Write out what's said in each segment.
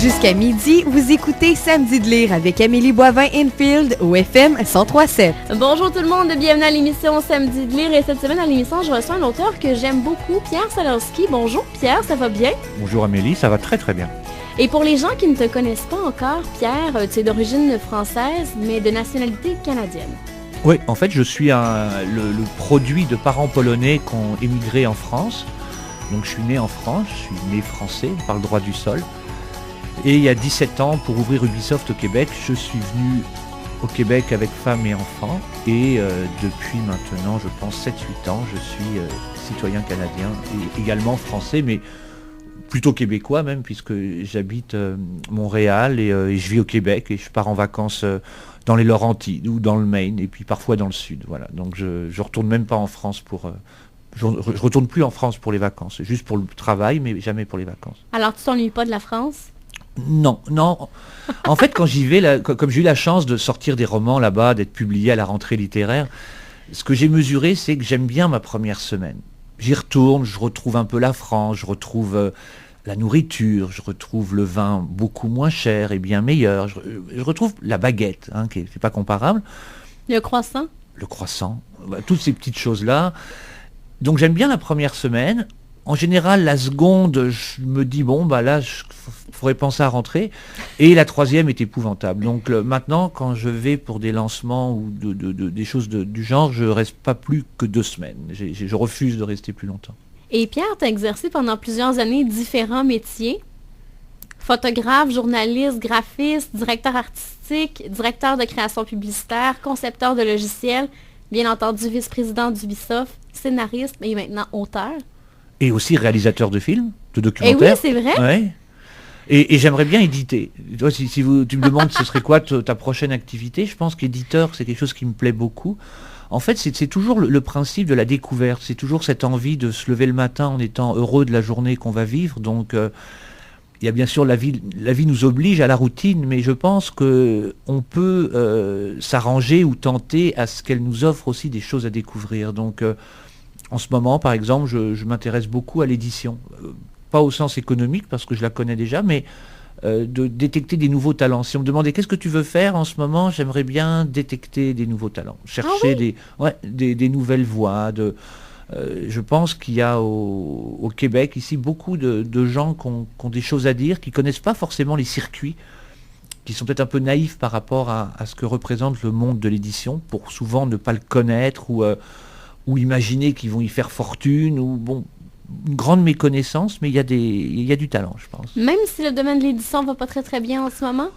Jusqu'à midi, vous écoutez Samedi de lire avec Amélie Boivin-Infield au FM 103.7. Bonjour tout le monde, bienvenue à l'émission Samedi de lire. Et cette semaine à l'émission, je reçois un auteur que j'aime beaucoup, Pierre Salanski. Bonjour Pierre, ça va bien? Bonjour Amélie, ça va très très bien. Et pour les gens qui ne te connaissent pas encore, Pierre, tu es d'origine française, mais de nationalité canadienne. Oui, en fait, je suis le produit de parents polonais qui ont émigré en France. Donc je suis né en France, je suis né français par le droit du sol. Et il y a 17 ans, pour ouvrir Ubisoft au Québec, je suis venu au Québec avec femme et enfants. Et depuis maintenant, je pense 7-8 ans, je suis citoyen canadien et également français, mais plutôt québécois même, puisque j'habite Montréal et je vis au Québec et je pars en vacances dans les Laurentides ou dans le Maine et puis parfois dans le Sud. Voilà. Donc je retourne même pas en France pour... je retourne plus en France pour les vacances, juste pour le travail, mais jamais pour les vacances. Alors tu t'ennuies pas de la France? Non. En fait, quand j'y vais, comme j'ai eu la chance de sortir des romans là-bas, d'être publié à la rentrée littéraire, ce que j'ai mesuré, c'est que j'aime bien ma première semaine. J'y retourne, je retrouve un peu la France, je retrouve la nourriture, je retrouve le vin beaucoup moins cher et bien meilleur, je retrouve la baguette, qui n'est pas comparable. Le croissant, toutes ces petites choses-là. Donc j'aime bien la première semaine. En général, la seconde, je me dis, là, il faudrait penser à rentrer. Et la troisième est épouvantable. Donc maintenant, quand je vais pour des lancements ou des choses du genre, je ne reste pas plus que 2 semaines. Je refuse de rester plus longtemps. Et Pierre, tu as exercé pendant plusieurs années différents métiers. Photographe, journaliste, graphiste, directeur artistique, directeur de création publicitaire, concepteur de logiciels, bien entendu vice-président d'Ubisoft, scénariste et maintenant auteur. Et aussi réalisateur de films, de documentaires. Et oui, c'est vrai. Ouais. Et j'aimerais bien éditer. Toi, si tu me demandes ce serait quoi ta prochaine activité, je pense qu'éditeur, c'est quelque chose qui me plaît beaucoup. En fait, c'est toujours le principe de la découverte. C'est toujours cette envie de se lever le matin en étant heureux de la journée qu'on va vivre. Donc, il y a bien sûr la vie nous oblige à la routine, mais je pense qu'on peut s'arranger ou tenter à ce qu'elle nous offre aussi des choses à découvrir. Donc, en ce moment, par exemple, je m'intéresse beaucoup à l'édition. Pas au sens économique, parce que je la connais déjà, mais de détecter des nouveaux talents. Si on me demandait qu'est-ce que tu veux faire en ce moment, j'aimerais bien détecter des nouveaux talents. Chercher des nouvelles voies. Je pense qu'il y a au Québec, ici, beaucoup de gens qui ont des choses à dire, qui ne connaissent pas forcément les circuits, qui sont peut-être un peu naïfs par rapport à ce que représente le monde de l'édition, pour souvent ne pas le connaître ou imaginer qu'ils vont y faire fortune, une grande méconnaissance, mais il y a du talent, je pense. Même si le domaine de l'édition ne va pas très très bien en ce moment?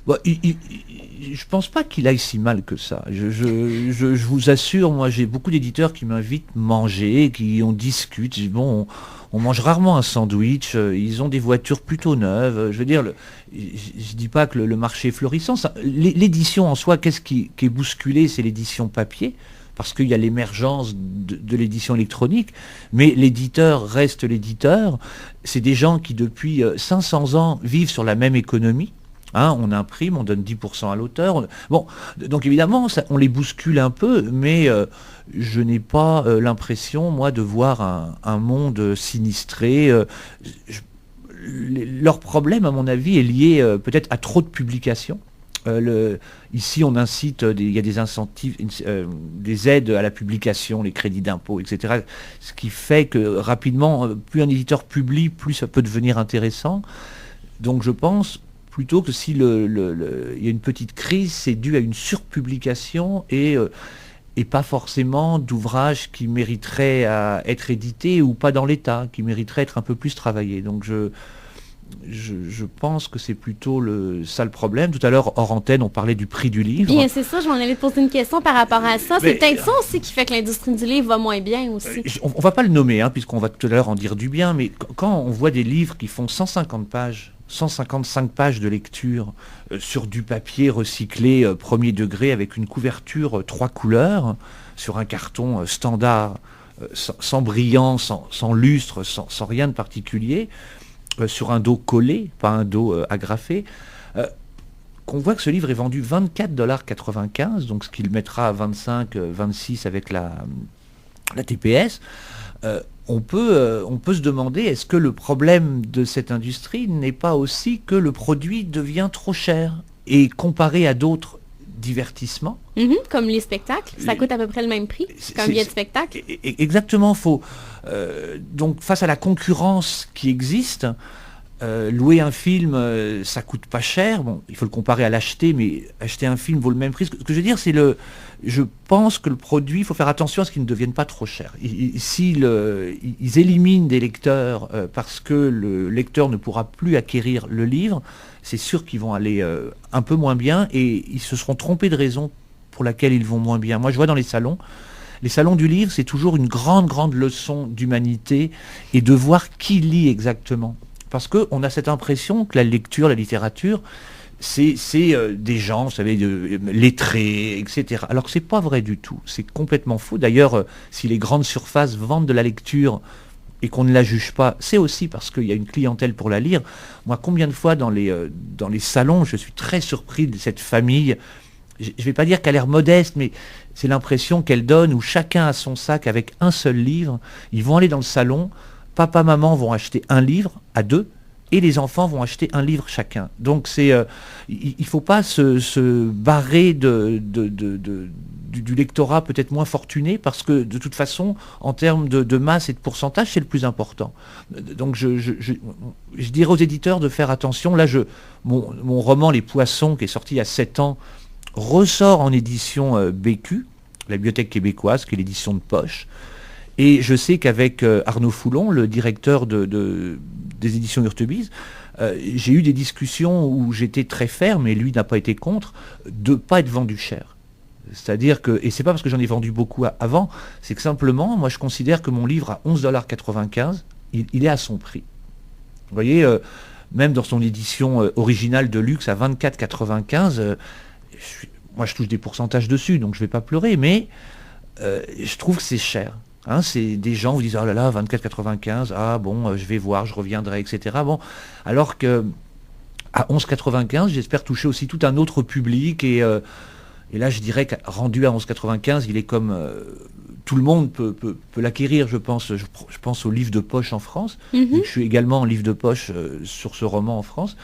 Je pense pas qu'il aille si mal que ça. Je vous assure, moi j'ai beaucoup d'éditeurs qui m'invitent manger, on discute. On mange rarement un sandwich, ils ont des voitures plutôt neuves. Je veux dire, je dis pas que le marché est florissant. L'édition en soi, qu'est-ce qui est bousculé, c'est l'édition papier. Parce qu'il y a l'émergence de l'édition électronique, mais l'éditeur reste l'éditeur. C'est des gens qui, depuis 500 ans, vivent sur la même économie. On imprime, on donne 10% à l'auteur. Donc évidemment, on les bouscule un peu, mais je n'ai pas l'impression, moi, de voir un monde sinistré. Leur problème, à mon avis, est lié peut-être à trop de publications. Ici, on incite, il y a des incentives, des aides à la publication, les crédits d'impôt, etc. Ce qui fait que rapidement, plus un éditeur publie, plus ça peut devenir intéressant. Donc je pense plutôt que si il y a une petite crise, c'est dû à une surpublication et pas forcément d'ouvrages qui mériteraient à être édités ou pas dans l'état, qui mériteraient d'être un peu plus travaillés. Donc je pense que c'est plutôt ça le problème. Tout à l'heure, hors antenne, on parlait du prix du livre. Bien, c'est ça, je m'en allais te poser une question par rapport à ça. C'est peut-être ça aussi qui fait que l'industrie du livre va moins bien aussi. On ne va pas le nommer, puisqu'on va tout à l'heure en dire du bien, mais quand on voit des livres qui font 150 pages, 155 pages de lecture sur du papier recyclé premier degré avec une couverture 3 couleurs, sur un carton standard, sans brillant, sans lustre, sans rien de particulier, sur un dos collé, pas un dos agrafé, qu'on voit que ce livre est vendu 24,95 $, donc ce qui le mettra à 25, 26 avec la TPS. on peut se demander, est-ce que le problème de cette industrie n'est pas aussi que le produit devient trop cher? Et comparé à d'autres divertissements, comme les spectacles, ça coûte à peu près le même prix qu'un billet de spectacle. Exactement, donc face à la concurrence qui existe, louer un film, ça coûte pas cher. Bon, il faut le comparer à l'acheter, mais acheter un film vaut le même prix. Ce que je veux dire, je pense que le produit, il faut faire attention à ce qu'il ne devienne pas trop cher. S'ils éliminent des lecteurs parce que le lecteur ne pourra plus acquérir le livre, c'est sûr qu'ils vont aller un peu moins bien et ils se seront trompés de raison pour laquelle ils vont moins bien. Moi, je vois dans les salons du livre, c'est toujours une grande, grande leçon d'humanité et de voir qui lit exactement. Parce qu'on a cette impression que la lecture, la littérature, c'est des gens, vous savez, lettrés, etc. Alors que c'est pas vrai du tout. C'est complètement faux. D'ailleurs, si les grandes surfaces vendent de la lecture et qu'on ne la juge pas, c'est aussi parce qu'il y a une clientèle pour la lire. Moi, combien de fois dans les salons, je suis très surpris de cette famille. Je ne vais pas dire qu'elle a l'air modeste, mais c'est l'impression qu'elle donne où chacun a son sac avec un seul livre. Ils vont aller dans le salon. Papa, maman vont acheter un livre à 2 et les enfants vont acheter un livre chacun. Donc il ne faut pas se barrer du lectorat peut-être moins fortuné parce que de toute façon, en termes de masse et de pourcentage, c'est le plus important. Donc je dirais aux éditeurs de faire attention. Là, mon roman Les Poissons, qui est sorti il y a 7 ans, ressort en édition BQ, la Bibliothèque québécoise, qui est l'édition de poche. Et je sais qu'avec Arnaud Foulon, le directeur des éditions Hurtebise, j'ai eu des discussions où j'étais très ferme, et lui n'a pas été contre, de ne pas être vendu cher. C'est-à-dire que, et c'est pas parce que j'en ai vendu beaucoup avant, c'est que simplement, moi je considère que mon livre à 11,95 $, il est à son prix. Vous voyez, même dans son édition originale de luxe à 24,95 $, moi je touche des pourcentages dessus, donc je ne vais pas pleurer, mais je trouve que c'est cher. C'est des gens vous disent oh là là 24,95, ah bon je vais voir, je reviendrai, etc. Bon, alors que à 11,95 j'espère toucher aussi tout un autre public et là je dirais que rendu à 11,95 il est comme tout le monde peut l'acquérir, je pense au livre de poche en France. Je suis également en livre de poche sur ce roman en France.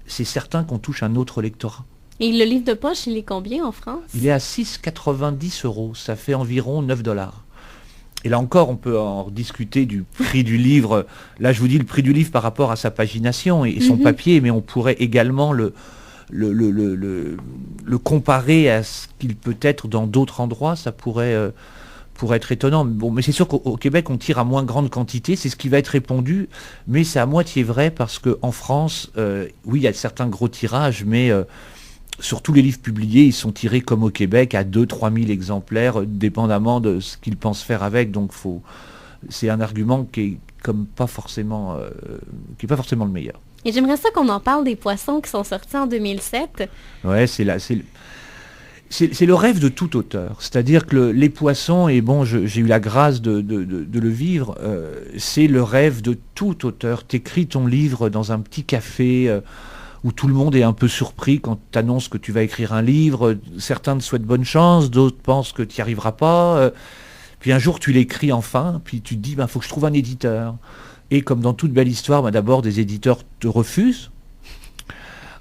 C'est certain qu'on touche un autre lectorat. Et le livre de poche, il est combien en France? Il est à 6,90 €, ça fait environ 9 $. Et là encore, on peut en discuter du prix du livre. Là, je vous dis le prix du livre par rapport à sa pagination et son papier, mais on pourrait également le comparer à ce qu'il peut être dans d'autres endroits. Ça pourrait être étonnant. Bon, mais c'est sûr qu'au Québec, on tire à moins grande quantité. C'est ce qui va être répondu, mais c'est à moitié vrai parce qu'en France, oui, il y a certains gros tirages, mais sur tous les livres publiés, ils sont tirés comme au Québec à 2-3 000 exemplaires, dépendamment de ce qu'ils pensent faire avec. Donc c'est un argument qui est comme pas forcément le meilleur. Et j'aimerais ça qu'on en parle des Poissons qui sont sortis en 2007. Ouais, c'est le rêve de tout auteur. C'est-à-dire que Les Poissons, et bon, j'ai eu la grâce de le vivre, c'est le rêve de tout auteur. T'écris ton livre dans un petit café où tout le monde est un peu surpris quand tu annonces que tu vas écrire un livre. Certains te souhaitent bonne chance, d'autres pensent que tu n'y arriveras pas. Puis un jour, tu l'écris enfin, puis tu te dis, faut que je trouve un éditeur. Et comme dans toute belle histoire, d'abord, des éditeurs te refusent.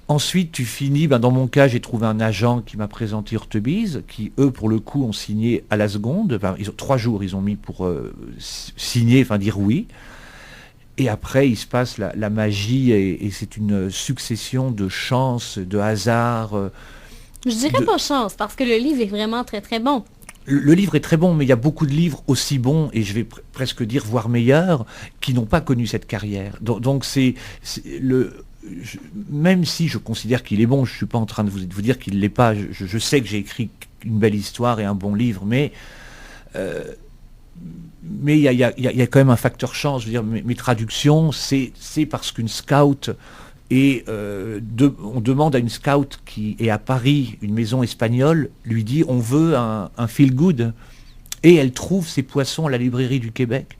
Ensuite, tu finis, dans mon cas, j'ai trouvé un agent qui m'a présenté Hurtebise, qui, eux, pour le coup, ont signé à la seconde. 3 jours, ils ont mis pour signer, dire oui. Et après, il se passe la magie et c'est une succession de chances, de hasards. Je dirais pas chance, parce que le livre est vraiment très très bon. Le livre est très bon, mais il y a beaucoup de livres aussi bons, et je vais presque dire voire meilleurs, qui n'ont pas connu cette carrière. Donc même si je considère qu'il est bon, je ne suis pas en train de vous dire qu'il ne l'est pas, je sais que j'ai écrit une belle histoire et un bon livre, mais il y a quand même un facteur chance. Je veux dire, mes traductions, c'est parce qu'une scout on demande à une scout qui est à Paris, une maison espagnole, lui dit on veut un feel good, et elle trouve ces Poissons à la librairie du Québec.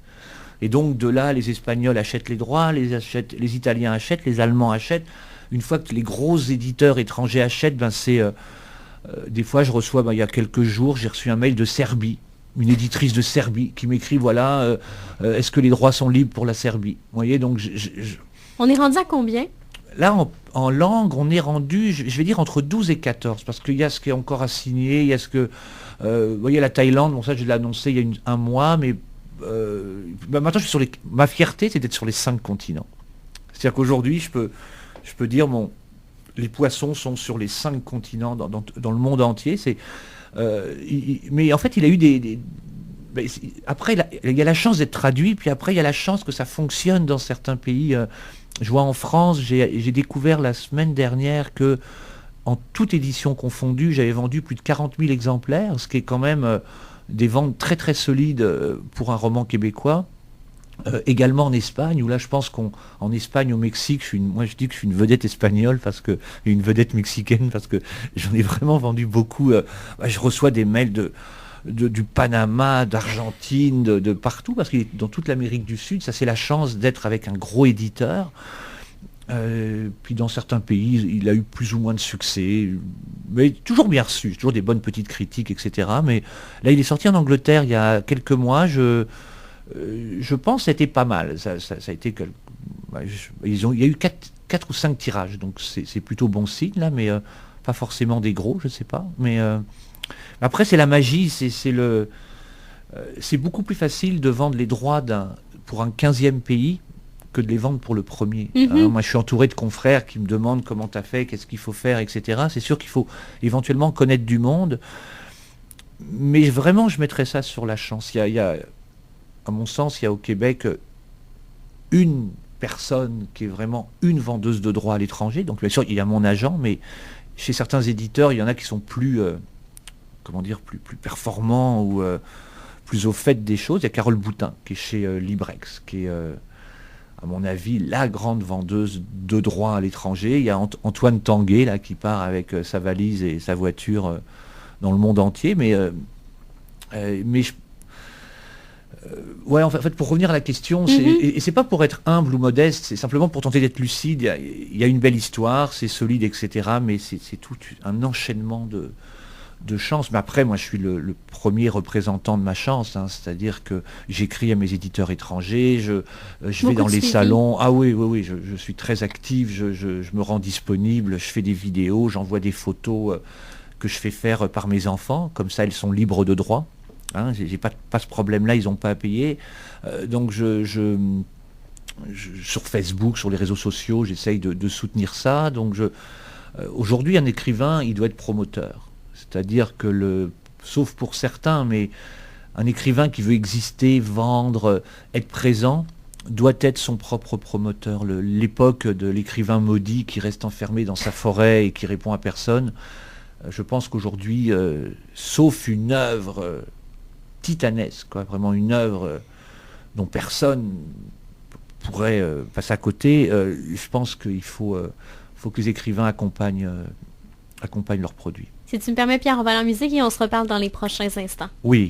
Et donc de là, les Espagnols achètent les droits, les Italiens achètent, les Allemands achètent. Une fois que les gros éditeurs étrangers achètent, des fois je reçois, il y a quelques jours, j'ai reçu un mail de Serbie une éditrice de Serbie qui m'écrit, voilà, est-ce que les droits sont libres pour la Serbie? Vous voyez, donc On est rendu à combien? là, en langue, on est rendu, je vais dire, entre 12 et 14, parce qu'il y a ce qui est encore à signer, il y a ce que... vous voyez, la Thaïlande, bon ça, je l'ai annoncé il y a un mois, mais maintenant, je suis sur ma fierté, c'est d'être sur les 5 continents. C'est-à-dire qu'aujourd'hui, je peux dire, les poissons sont sur les 5 continents dans le monde entier. Mais en fait, il a eu après, il y a la chance d'être traduit, puis après, il y a la chance que ça fonctionne dans certains pays. Je vois en France, j'ai découvert la semaine dernière que, en toute édition confondue, j'avais vendu plus de 40 000 exemplaires, ce qui est quand même des ventes très très solides pour un roman québécois. Également en Espagne, où là je pense qu'en Espagne, au Mexique, moi je dis que je suis une vedette espagnole et une vedette mexicaine, parce que j'en ai vraiment vendu beaucoup. Je reçois des mails du Panama, d'Argentine, de partout, parce qu'il est dans toute l'Amérique du Sud. Ça, c'est la chance d'être avec un gros éditeur. Puis dans certains pays, il a eu plus ou moins de succès, mais toujours bien reçu, toujours des bonnes petites critiques, etc. Mais là, il est sorti en Angleterre il y a quelques mois. Je pense que c'était pas mal. Ça a été il y a eu 4 ou 5 tirages, donc c'est plutôt bon signe là, mais pas forcément des gros, je sais pas. Mais après, c'est la magie, c'est beaucoup plus facile de vendre les droits pour un 15e pays que de les vendre pour le premier. Moi, je suis entouré de confrères qui me demandent comment tu as fait, qu'est-ce qu'il faut faire, etc. C'est sûr qu'il faut éventuellement connaître du monde, mais vraiment, je mettrais ça sur la chance. À mon sens, il y a au Québec une personne qui est vraiment une vendeuse de droits à l'étranger. Donc bien sûr, il y a mon agent, mais chez certains éditeurs, il y en a qui sont plus performants ou plus au fait des choses. Il y a Carole Boutin, qui est chez Librex, qui est, à mon avis, la grande vendeuse de droits à l'étranger. Il y a Antoine Tanguay, là, qui part avec sa valise et sa voiture dans le monde entier. Ouais, en fait, pour revenir à la question, et c'est pas pour être humble ou modeste, c'est simplement pour tenter d'être lucide. Il y a une belle histoire, c'est solide, etc. Mais c'est tout un enchaînement de chance. Mais après, moi, je suis le premier représentant de ma chance, hein, c'est-à-dire que j'écris à mes éditeurs étrangers, je vais dans les salons. Ah oui, je suis très actif, je me rends disponible, je fais des vidéos, j'envoie des photos que je fais faire par mes enfants, comme ça elles sont libres de droit. Hein, j'ai pas ce problème-là, ils n'ont pas à payer. Donc sur Facebook, sur les réseaux sociaux, j'essaye de soutenir ça. Donc aujourd'hui, un écrivain, il doit être promoteur. C'est-à-dire que, sauf pour certains, mais un écrivain qui veut exister, vendre, être présent, doit être son propre promoteur. L'époque de l'écrivain maudit qui reste enfermé dans sa forêt et qui répond à personne, je pense qu'aujourd'hui, sauf une œuvre titanesque, quoi, vraiment une œuvre dont personne pourrait passer à côté, je pense qu'il faut que les écrivains accompagnent leurs produits. Si tu me permets, Pierre, on va aller en musique et on se reparle dans les prochains instants. Oui.